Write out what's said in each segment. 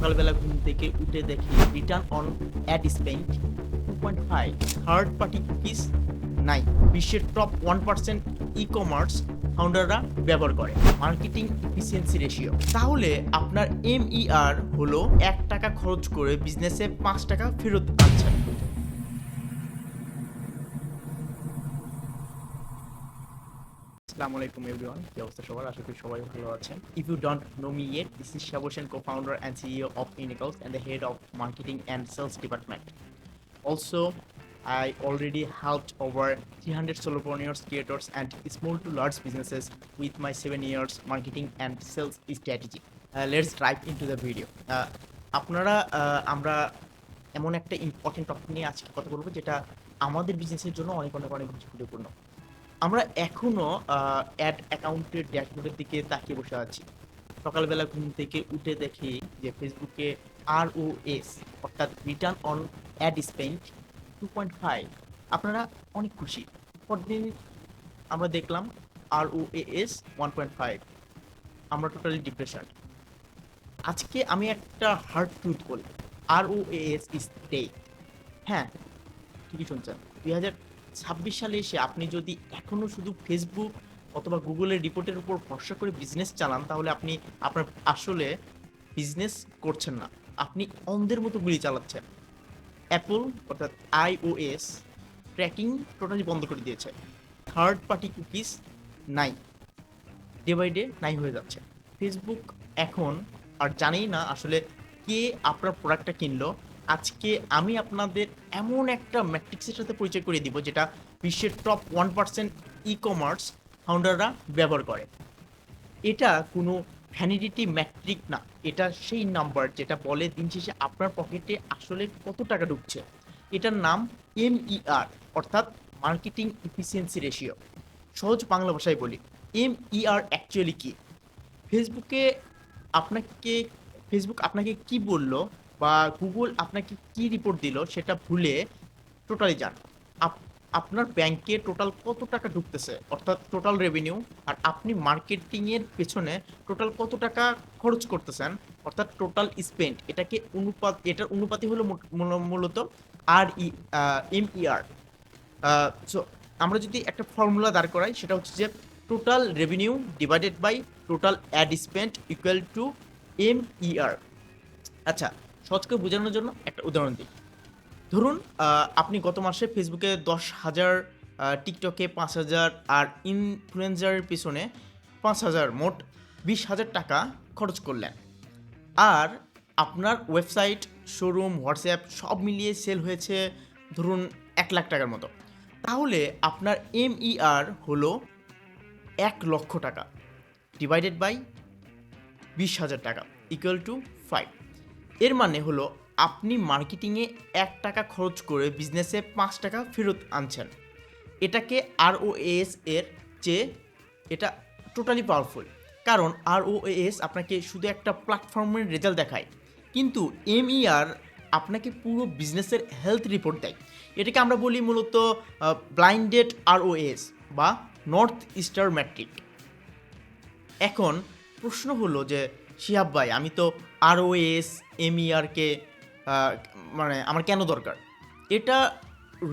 সকালবেলা ঘুম থেকে উঠে দেখি return on ad spend 2.5, third party cookies নাই। বিশ্বের টপ 1% ই কমার্স ফাউন্ডাররা ব্যবহার করে। মার্কেটিং এফিসিয়েন্সি রেশিও, তাহলে আপনার MER হলো 1 টাকা খরচ করে বিজনেসে 5 টাকা ফেরত আনছেন। আসসালামু আলাইকুম এভরিওয়ান, কি অবস্থা সবার? আশা করি সবাই ভালো আছেন। If you don't know me yet, this is Shaboshan, co-founder and CEO of Unicals and the head of marketing and sales department. Also, I already helped over 300 solopreneurs, creators, and small to large businesses with my 7 years marketing and sales strategy. Let's dive into the video. আমরা এমন একটা important topic নিয়ে আজকে কথা বলবো যেটা আমাদের বিজনেসের জন্য অনেক অনেক অনেক গুরুত্বপূর্ণ। আমরা এখনো অ্যাড অ্যাকাউন্টের ড্যাশবোর্ডের দিকে তাকিয়ে বসে আছি। সকালবেলা ঘুম থেকে উঠে দেখি যে ফেসবুকে ROS অর্থাৎ রিটার্ন অন অ্যাড স্পেন্ড 2.5, আপনারা অনেক খুশি। পরদিন আমরা দেখলাম ROAS 1.5, আমরা টোটালি ডিপ্রেশন। আজকে আমি একটা হার্ড ট্রুথ বলি, ROAS ইজ ডেড। হ্যাঁ, ঠিকই শুনছেন। 2026 সালে এসে আপনি যদি এখনো শুধু ফেসবুক অথবা গুগলের রিপোর্টের উপর ভরসা করে বিজনেস চালান, তাহলে আপনি আপনার আসলে বিজনেস করছেন না, আপনি অন্ধের মতো গুলি চালাচ্ছেন। অ্যাপল অর্থাৎ iOS ট্র্যাকিং টোটালি বন্ধ করে দিয়েছে। থার্ড পার্টি কুকিজ নাই, ডে বাই ডে নাই হয়ে যাচ্ছে। ফেসবুক এখন আর জানেই না আসলে কে আপনার প্রোডাক্টটা কিনলো। আজকে আমি আপনাদের এমন একটা ম্যাট্রিক্সের সাথে পরিচয় করিয়ে দিব যেটা বিশ্বের টপ 1% ই কমার্স ফাউন্ডাররা ব্যবহার করে। এটা কোনো ভ্যানিডিটি ম্যাট্রিক না, এটা সেই নাম্বার যেটা বলে দিন শেষে আপনার পকেটে আসলে কত টাকা ঢুকছে। এটার নাম MER অর্থাৎ মার্কেটিং এফিসিয়েন্সি রেশিও। সহজ বাংলা ভাষায় বলি, MER অ্যাকচুয়ালি কি? ফেসবুকে আপনাকে ফেসবুক আপনাকে কি বলল বা গুগল আপনাকে কি রিপোর্ট দিল সেটা ভুলে টোটালি যান। আপনার ব্যাংকে টোটাল কত টাকা ঢুকতেছে অর্থাৎ টোটাল রেভিনিউ, আর আপনি মার্কেটিংয়ের পেছনে টোটাল কত টাকা খরচ করতেছেন অর্থাৎ টোটাল স্পেন্ড, এটার অনুপাতই হলো মূলত MER। সো আমরা যদি একটা ফর্মুলা দাঁড় করাই, সেটা হচ্ছে যে total revenue divided by total ad spend equal to MER। আচ্ছা, সহজ করে বোঝানোর জন্য একটা উদাহরণ দিই। ধরুন আপনি গত মাসে ফেসবুকে 10,000, টিকটকে 5,000 আর ইনফ্লুয়েন্সারের পিছনে 5,000, মোট 20,000 টাকা খরচ করলেন। আর আপনার ওয়েবসাইট, শোরুম, হোয়াটসঅ্যাপ সব মিলিয়ে সেল হয়েছে ধরুন 1 লাখ টাকার মতো। তাহলে আপনার MER হলো 1 লক্ষ টাকা ডিভাইডেড বাই 20,000 টাকা ইকুয়াল টু 5। এর মানে হলো আপনি মার্কেটিংয়ে 1 টাকা খরচ করে বিজনেসে 5 টাকা ফেরত আনছেন। এটাকে ROAS এর চেয়ে এটা টোটালি পাওয়ারফুল, কারণ ROAS আপনাকে শুধু একটা প্ল্যাটফর্মের রেজাল্ট দেখায়, কিন্তু MER আপনাকে পুরো বিজনেসের হেলথ রিপোর্ট দেয়। এটাকে আমরা বলি মূলত ব্লাইন্ডেড ROAS বা নর্থ স্টার ম্যাট্রিক। এখন প্রশ্ন হলো যে শিহাব ভাই, আমি তো ROAS MERকে মানে আমার কেন দরকার? এটা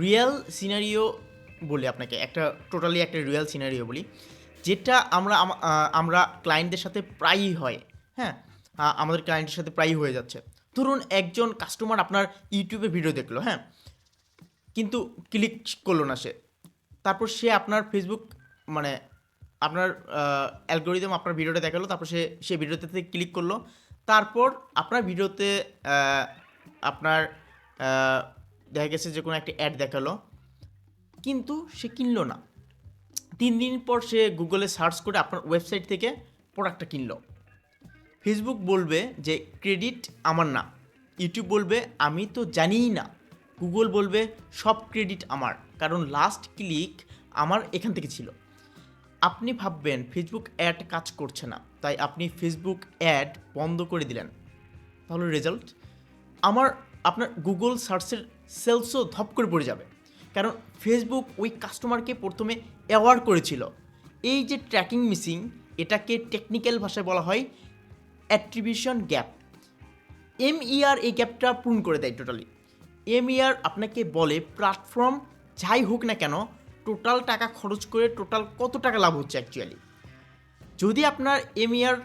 রিয়েল সিনারিও বলি আপনাকে, টোটালি একটা রিয়েল সিনারিও বলি, যেটা আমরা ক্লায়েন্টদের সাথে প্রায়ই হয়। হ্যাঁ, আমাদের ক্লায়েন্টের সাথে প্রায়ই হয়ে যাচ্ছে। ধরুন একজন কাস্টমার আপনার ইউটিউবে ভিডিও দেখলো, হ্যাঁ, কিন্তু ক্লিক করলো না সে। তারপর সে আপনার ফেসবুক মানে আপনার অ্যালগোরিদম আপনার ভিডিওটা দেখালো, তারপর সে ভিডিওতে ক্লিক করলো। তারপর আপনার ভিডিওতে আপনার দেখা গেছে যে কোনো একটা অ্যাড দেখালো, কিন্তু সে কিনলো না। 3 দিন পর সে গুগলে সার্চ করে আপনার ওয়েবসাইট থেকে প্রোডাক্টটা কিনলো। ফেসবুক বলবে যে ক্রেডিট আমার না, ইউটিউব বলবে আমি তো জানিই না, গুগল বলবে সব ক্রেডিট আমার, কারণ লাস্ট ক্লিক আমার এখান থেকে ছিল। আপনি ভাববেন ফেসবুক অ্যাড কাজ করছে না, তাই আপনি ফেসবুক অ্যাড বন্ধ করে দিলেন। তাহলে রেজাল্ট আপনার গুগল সার্চের সেলসও ধপ করে পড়ে যাবে, কারণ ফেসবুক ওই কাস্টমারকে প্রথমে অ্যাওয়ার করেছিল। এই যে ট্র্যাকিং মিসিং, এটাকে টেকনিক্যাল ভাষায় বলা হয় অ্যাট্রিবিউশন গ্যাপ। MER এই গ্যাপটা পূরণ করে দেয় টোটালি। MER আপনাকে বলে প্ল্যাটফর্ম যাই হোক না কেন টোটাল টাকা খরচ করে টোটাল কত টাকা লাভ হচ্ছে অ্যাকচুয়ালি। যদি আপনার MER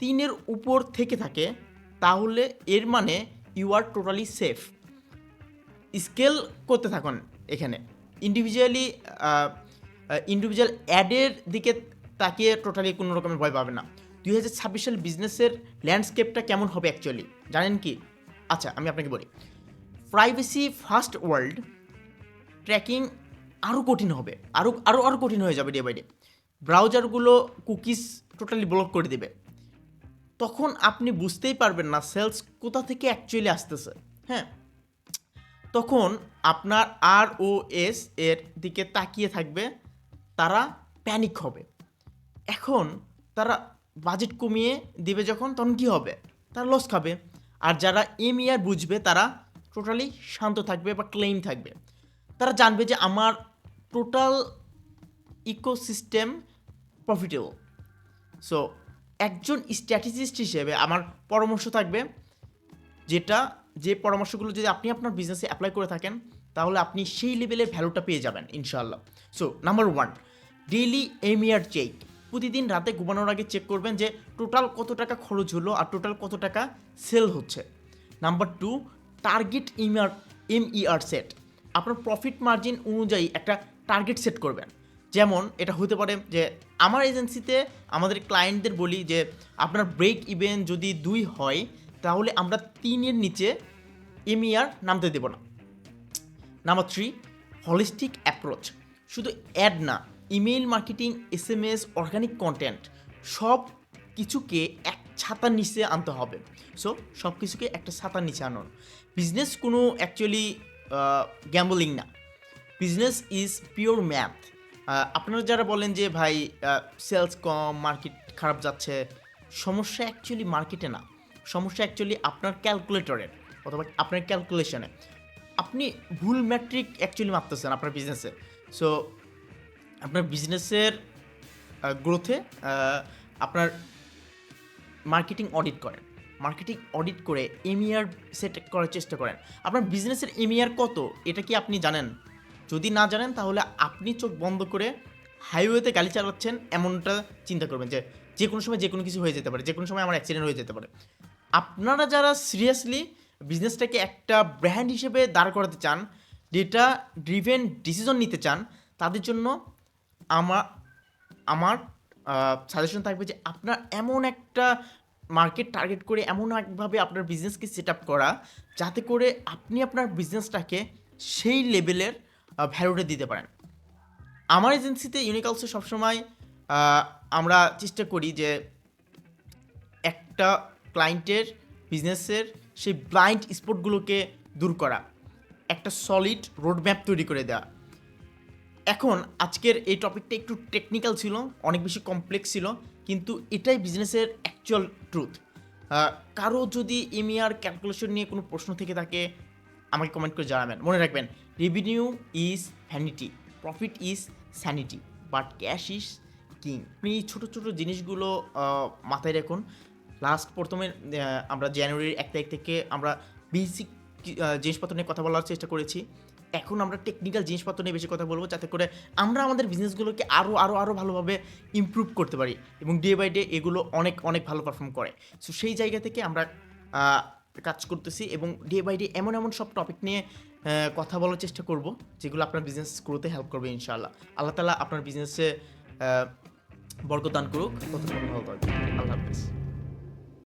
3-এর উপর থেকে থাকে তাহলে এর মানে you are totally safe. Scale করতে থাকুন এখানে ইন্ডিভিজুয়াল অ্যাডের দিকে তাকিয়ে টোটালি কোনো রকমের ভয় পাবে না। 2026 সাল বিজনেসের ল্যান্ডস্কেপটা কেমন হবে অ্যাকচুয়ালি জানেন কি? আচ্ছা আমি আপনাকে বলি, প্রাইভেসি ফার্স্ট ওয়ার্ল্ড, ট্র্যাকিং আরও কঠিন হবে, আরও কঠিন হয়ে যাবে ডে বাই ডে। ব্রাউজারগুলো কুকিজ টোটালি ব্লক করে দেবে। তখন আপনি বুঝতেই পারবেন না সেলস কোথা থেকে অ্যাকচুয়ালি আসতেছে। হ্যাঁ, তখন আপনার ROS এর দিকে তাকিয়ে থাকবে, তারা প্যানিক হবে। এখন তারা বাজেট কমিয়ে দিবে যখন, তখন কী হবে? তারা লস খাবে। আর যারা MER বুঝবে তারা টোটালি শান্ত থাকবে বা ক্লেম থাকবে। তারা জানবে যে আমার টোটাল ইকোসিস্টেম প্রফিটেবল। সো একজন স্ট্র্যাটেজিস্ট হিসেবে আমার পরামর্শ থাকবে, যে পরামর্শগুলো যদি আপনি আপনার বিজনেসে অ্যাপ্লাই করে থাকেন তাহলে আপনি সেই লেভেলের ভ্যালুটা পেয়ে যাবেন ইনশাআল্লাহ। So number 1, daily MER check. প্রতিদিন রাতে ঘুমানোর আগে চেক করবেন যে টোটাল কত টাকা খরচ হলো আর টোটাল কত টাকা সেল হচ্ছে। Number 2, target MER set. আপনার প্রফিট মার্জিন অনুযায়ী একটা টার্গেট সেট করবেন। যেমন এটা হতে পারে যে আমার এজেন্সিতে আমাদের ক্লায়েন্টদের বলি যে আপনার ব্রেক ইভেন যদি 2 হয় তাহলে আমরা 3-এর নিচে MER নামতে দেব না। Number 3, holistic approach. শুধু অ্যাড না, email marketing, SMS, organic content সব কিছুকে এক ছাতার নিচে আনতে হবে। সো সব কিছুকে একটা ছাতার নিচে আনুন। বিজনেস কোনো অ্যাকচুয়ালি গ্যাম্বলিং না, বিজনেস ইজ পিওর ম্যাথ। আপনারা যারা বলেন যে ভাই সেলস কম, মার্কেট খারাপ যাচ্ছে, সমস্যা অ্যাকচুয়ালি মার্কেটে না, সমস্যা অ্যাকচুয়ালি আপনার ক্যালকুলেটরের অথবা আপনার ক্যালকুলেশনে। আপনি ভুল ম্যাট্রিক অ্যাকচুয়ালি মাপতেছেন আপনার বিজনেসে। সো আপনার বিজনেসের গ্রোথে আপনার মার্কেটিং অডিট করেন, মার্কেটিং অডিট করে MER সেট করার চেষ্টা করেন। আপনার বিজনেসের MER কত এটা কি আপনি জানেন? যদি না জানেন তাহলে আপনি চোখ বন্ধ করে হাইওয়েতে গাড়ি চালাচ্ছেন এমনটা চিন্তা করবেন যে কোনো সময় যে কোনো কিছু হয়ে যেতে পারে, যে কোনো সময় আমার অ্যাক্সিডেন্ট হয়ে যেতে পারে। আপনারা যারা সিরিয়াসলি বিজনেসটাকে একটা ব্র্যান্ড হিসেবে দাঁড় করাতে চান, ডেটা ড্রিভেন ডিসিশন নিতে চান, তাদের জন্য আমার সাজেশন থাকবে যে আপনার এমন একটা মার্কেট টার্গেট করে এমন একভাবে আপনার বিজনেসকে সেট আপ করা যাতে করে আপনি আপনার বিজনেসটাকে সেই লেভেলের ভ্যালুটা দিতে পারেন। আমার এজেন্সিতে ইউনিকালসে সবসময় আমরা চেষ্টা করি যে একটা ক্লায়েন্টের বিজনেসের সেই ব্লাইন্ড স্পটগুলোকে দূর করা, একটা সলিড রোডম্যাপ তৈরি করে দেওয়া। এখন আজকের এই টপিকটা একটু টেকনিক্যাল ছিল, অনেক বেশি কমপ্লেক্স ছিল, কিন্তু এটাই বিজনেসের অ্যাকচুয়াল ট্রুথ। কারো যদি MER ক্যালকুলেশন নিয়ে কোনো প্রশ্ন থেকে থাকে আমাকে কমেন্ট করে জানাবেন। মনে রাখবেন, revenue is vanity, profit is sanity, but cash is king. আপনি এই ছোটো ছোটো জিনিসগুলো মাথায় রাখুন। প্রথমে আমরা জানুয়ারির 1 তারিখ থেকে আমরা বেসিক জিনিসপত্র নিয়ে কথা বলার চেষ্টা করেছি। এখন আমরা টেকনিক্যাল জিনিসপত্র নিয়ে বেশি কথা বলবো যাতে করে আমরা আমাদের বিজনেসগুলোকে আরও ভালোভাবে ইমপ্রুভ করতে পারি এবং ডে বাই ডে এগুলো অনেক ভালো পারফর্ম করে। সো সেই জায়গা থেকে আমরা কাজ করতেছি এবং ডে বাই ডে এমন সব টপিক নিয়ে কথা বলার চেষ্টা করব যেগুলো আপনার বিজনেস গ্রোতে হেল্প করবে ইনশাআল্লাহ। আল্লাহ তাআলা আপনার বিজনেসে বরকত দান করুক। ততক্ষণ ভালো থাকবেন। আল্লাহ হাফেজ।